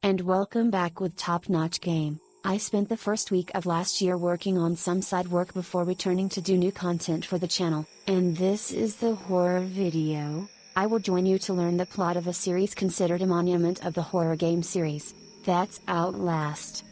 And welcome back with top-notch game. I spent the first week of last year working on some side work before returning to do new content for the channel, and this is the horror video. I will join you to learn the plot of a series considered a monument of the horror game series. That's Outlast.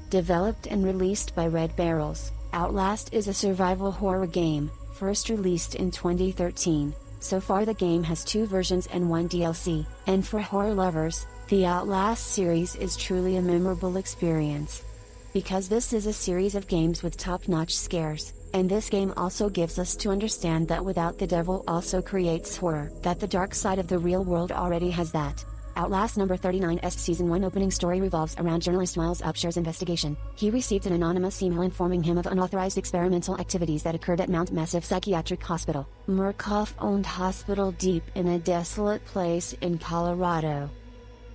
Developed and released by Red Barrels, Outlast is a survival horror game, first released in 2013. So far the game has 2 versions and 1 DLC, and for horror lovers, the Outlast series is truly a memorable experience. Because this is a series of games with top-notch scares, and this game also gives us to understand that without the devil also creates horror, that the dark side of the real world already has that. Outlast number 39's Season 1 opening story revolves around journalist Miles Upsher's investigation. He received an anonymous email informing him of unauthorized experimental activities that occurred at Mount Massive Psychiatric Hospital, Murkoff-owned hospital deep in a desolate place in Colorado.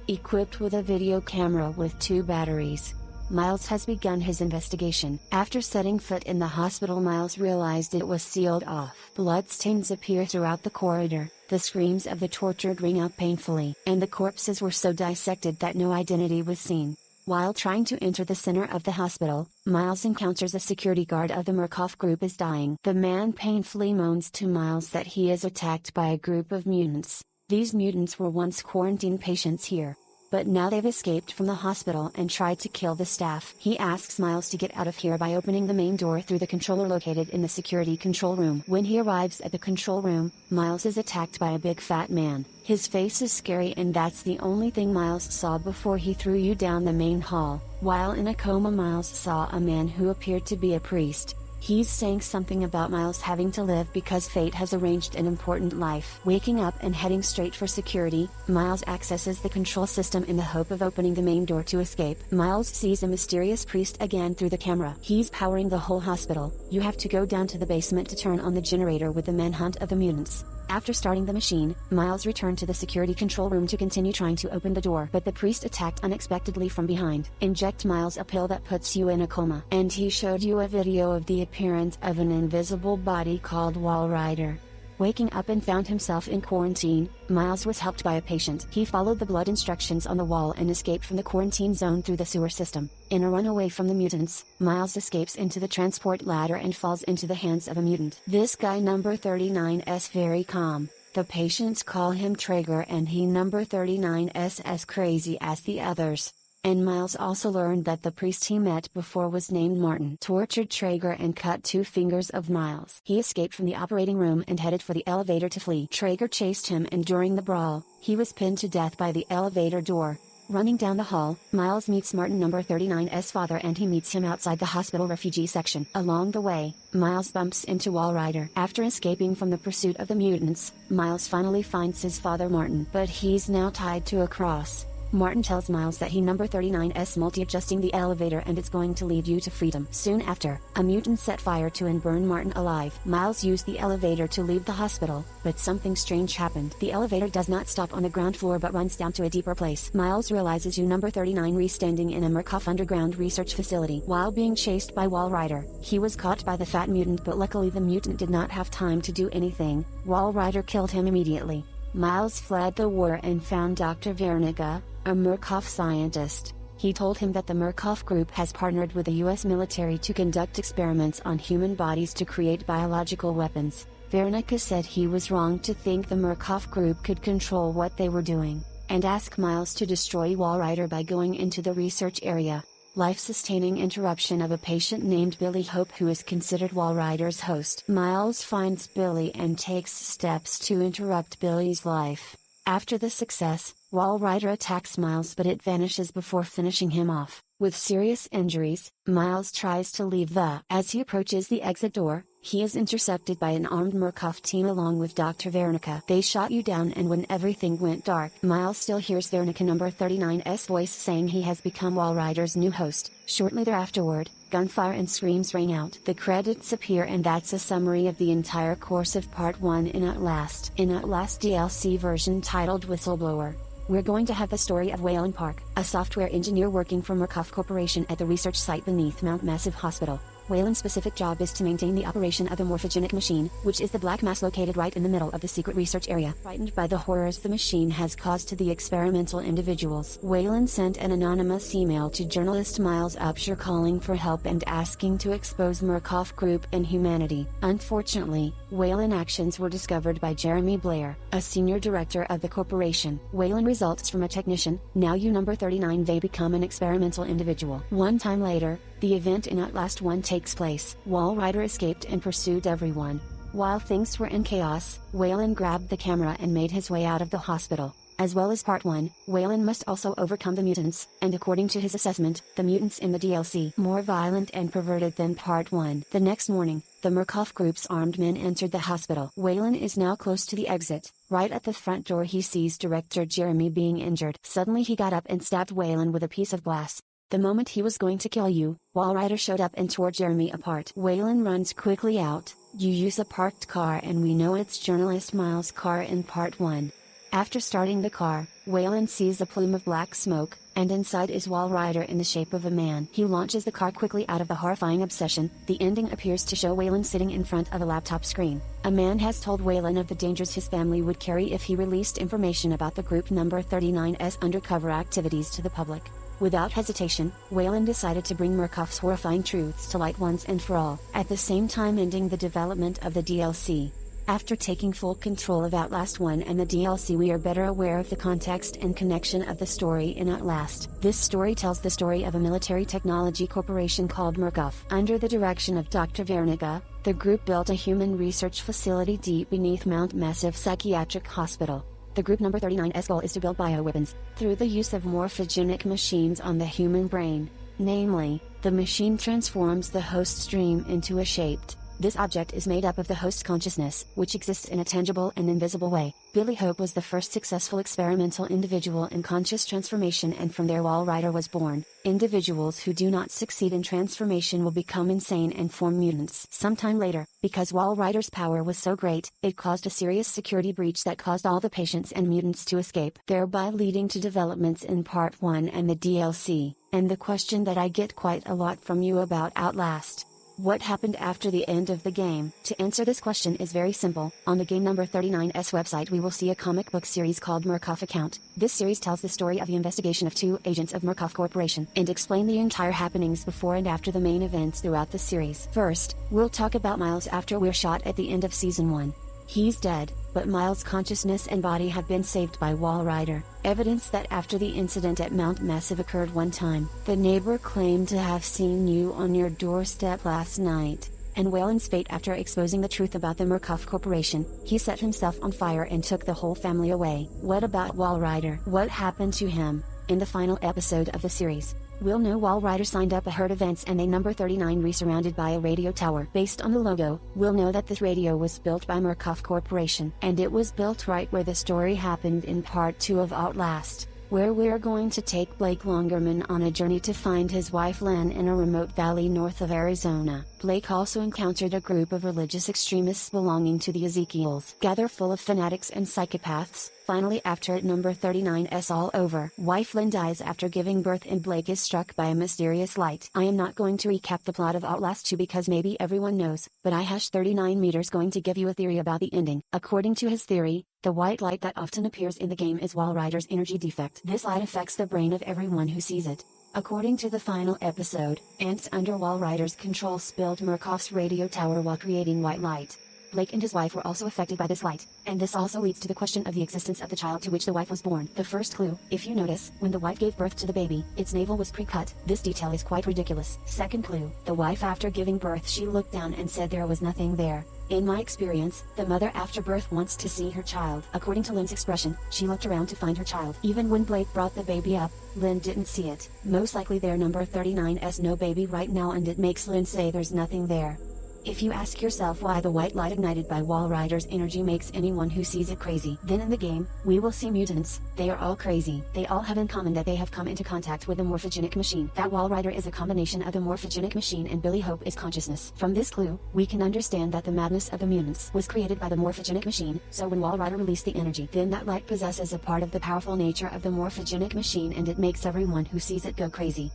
Equipped with a video camera with 2 batteries, Miles has begun his investigation. After setting foot in the hospital, Miles realized it was sealed off. Bloodstains appear throughout the corridor, the screams of the tortured ring out painfully, and the corpses were so dissected that no identity was seen. While trying to enter the center of the hospital, Miles encounters a security guard of the Murkoff group is dying. The man painfully moans to Miles that he is attacked by a group of mutants. These mutants were once quarantine patients here, but now they've escaped from the hospital and tried to kill the staff. He asks Miles to get out of here by opening the main door through the controller located in the security control room. When he arrives at the control room, Miles is attacked by a big fat man. His face is scary, and that's the only thing Miles saw before he threw you down the main hall. While in a coma, Miles saw a man who appeared to be a priest. He's saying something about Miles having to live because fate has arranged an important life. Waking up and heading straight for security, Miles accesses the control system in the hope of opening the main door to escape. Miles sees a mysterious priest again through the camera. He's powering the whole hospital. You have to go down to the basement to turn on the generator with the manhunt of the mutants. After starting the machine, Miles returned to the security control room to continue trying to open the door, but the priest attacked unexpectedly from behind. Inject Miles a pill that puts you in a coma. And he showed you a video of the appearance of an invisible body called Walrider. Waking up and found himself in quarantine, Miles was helped by a patient. He followed the blood instructions on the wall and escaped from the quarantine zone through the sewer system. In a run away from the mutants, Miles escapes into the transport ladder and falls into the hands of a mutant. This guy number 39's very calm. The patients call him Traeger, and he number 39's as crazy as the others. And Miles also learned that the priest he met before was named Martin. Tortured Traeger and cut 2 fingers of Miles. He escaped from the operating room and headed for the elevator to flee. Traeger chased him, and during the brawl, he was pinned to death by the elevator door. Running down the hall, Miles meets Martin number 39's father, and he meets him outside the hospital refugee section. Along the way, Miles bumps into Walrider. After escaping from the pursuit of the mutants, Miles finally finds his father Martin, but he's now tied to a cross. Martin tells Miles that he number 39's multi-adjusting the elevator and it's going to lead you to freedom. Soon after, a mutant set fire to and burned Martin alive. Miles used the elevator to leave the hospital, but something strange happened. The elevator does not stop on the ground floor but runs down to a deeper place. Miles realizes you number 39 standing in a Murkoff underground research facility. While being chased by Walrider, he was caught by the fat mutant, but luckily the mutant did not have time to do anything. Walrider killed him immediately. Miles fled the war and found Dr. Vernica, a Murkoff scientist. He told him that the Murkoff group has partnered with the US military to conduct experiments on human bodies to create biological weapons. Vernica said he was wrong to think the Murkoff group could control what they were doing, and asked Miles to destroy Walrider by going into the research area. Life-sustaining interruption of a patient named Billy Hope, who is considered Walrider's host. Miles finds Billy and takes steps to interrupt Billy's life. After the success, Walrider attacks Miles, but it vanishes before finishing him off. With serious injuries, Miles tries to leave As he approaches the exit door, he is intercepted by an armed Murkoff team along with Dr. Vernica. They shot you down, and when everything went dark, Miles still hears Vernica number 39's voice saying he has become Walrider's new host. Shortly thereafter, gunfire and screams rang out. The credits appear, and that's a summary of the entire course of Part 1 in Outlast. In Outlast DLC version titled Whistleblower, we're going to have the story of Whalen Park, a software engineer working for Murkoff Corporation at the research site beneath Mount Massive Hospital. Wayland's specific job is to maintain the operation of the morphogenic machine, which is the black mass located right in the middle of the secret research area. Frightened by the horrors the machine has caused to the experimental individuals, Wayland sent an anonymous email to journalist Miles Upshur calling for help and asking to expose Murkoff Group and humanity. Unfortunately, Wayland's actions were discovered by Jeremy Blair, a senior director of the corporation. Wayland results from a technician, now number 39. They become an experimental individual. One time later, the event in Outlast 1 takes place. Walrider escaped and pursued everyone. While things were in chaos, Wayland grabbed the camera and made his way out of the hospital. As well as Part 1, Wayland must also overcome the mutants, and according to his assessment, the mutants in the DLC more violent and perverted than Part 1. The next morning, the Murkoff Group's armed men entered the hospital. Wayland is now close to the exit. Right at the front door he sees Director Jeremy being injured. Suddenly he got up and stabbed Wayland with a piece of glass. The moment he was going to kill you, Walrider showed up and tore Jeremy apart. Wayland runs quickly out. You use a parked car and we know it's journalist Miles' car in Part 1. After starting the car, Wayland sees a plume of black smoke, and inside is Walrider in the shape of a man. He launches the car quickly out of the horrifying obsession. The ending appears to show Wayland sitting in front of a laptop screen. A man has told Wayland of the dangers his family would carry if he released information about the group number 39's undercover activities to the public. Without hesitation, Wayland decided to bring Murkoff's horrifying truths to light once and for all, at the same time ending the development of the DLC. After taking full control of Outlast 1 and the DLC, we are better aware of the context and connection of the story in Outlast. This story tells the story of a military technology corporation called Murkoff. Under the direction of Dr. Vernica, the group built a human research facility deep beneath Mount Massive Psychiatric Hospital. The group number 39's goal is to build bioweapons, through the use of morphogenic machines on the human brain. Namely, the machine transforms the host's dream into a shaped. This object is made up of the host's consciousness, which exists in a tangible and invisible way. Billy Hope was the first successful experimental individual in conscious transformation, and from there Walrider was born. Individuals who do not succeed in transformation will become insane and form mutants. Sometime later, because Walrider's power was so great, it caused a serious security breach that caused all the patients and mutants to escape, thereby leading to developments in Part 1 and the DLC. And the question that I get quite a lot from you about Outlast: what happened after the end of the game? To answer this question is very simple. On the game number 39's website we will see a comic book series called Murkoff Account. This series tells the story of the investigation of 2 agents of Murkoff Corporation, and explain the entire happenings before and after the main events throughout the series. First, we'll talk about Miles after we're shot at the end of Season 1. He's dead, but Miles' consciousness and body have been saved by Walrider. Evidence that after the incident at Mount Massive occurred one time. The neighbor claimed to have seen you on your doorstep last night. And Wayland's fate after exposing the truth about the Murkoff Corporation. He set himself on fire and took the whole family away. What about Walrider? What happened to him? In the final episode of the series, we'll know Walrider signed up a herd of ants and a number 39 re-surrounded by a radio tower. Based on the logo, we'll know that this radio was built by Murkoff Corporation, and it was built right where the story happened in Part 2 of Outlast, where we're going to take Blake Longerman on a journey to find his wife Len in a remote valley north of Arizona. Blake also encountered a group of religious extremists belonging to the Ezekiels, gather full of fanatics and psychopaths. Finally, after number 39's all over, wife Len dies after giving birth and Blake is struck by a mysterious light. I am not going to recap the plot of Outlast 2 because maybe everyone knows, but I hash 39 meters going to give you a theory about the ending. According to his theory, the white light that often appears in the game is Walrider's energy defect. This light affects the brain of everyone who sees it. According to the final episode, ants under Walrider's control spilled Murkoff's radio tower while creating white light. Blake and his wife were also affected by this light, and this also leads to the question of the existence of the child to which the wife was born. The first clue, if you notice, when the wife gave birth to the baby, its navel was pre-cut. This detail is quite ridiculous. Second clue, the wife after giving birth she looked down and said there was nothing there. In my experience, the mother after birth wants to see her child. According to Lynn's expression, she looked around to find her child. Even when Blake brought the baby up, Lynn didn't see it. Most likely their number 39's no baby right now, and it makes Lynn say there's nothing there. If you ask yourself why the white light ignited by Walrider's energy makes anyone who sees it crazy, then in the game, we will see mutants. They are all crazy. They all have in common that they have come into contact with the morphogenic machine. That Walrider is a combination of the morphogenic machine and Billy Hope is consciousness. From this clue, we can understand that the madness of the mutants was created by the morphogenic machine, so when Walrider released the energy, then that light possesses a part of the powerful nature of the morphogenic machine and it makes everyone who sees it go crazy.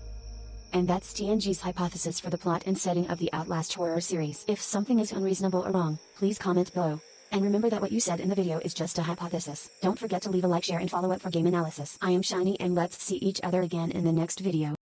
And that's TNG's hypothesis for the plot and setting of the Outlast horror series. If something is unreasonable or wrong, please comment below. And remember that what you said in the video is just a hypothesis. Don't forget to leave a like, share and follow up for game analysis. I am Shiny and let's see each other again in the next video.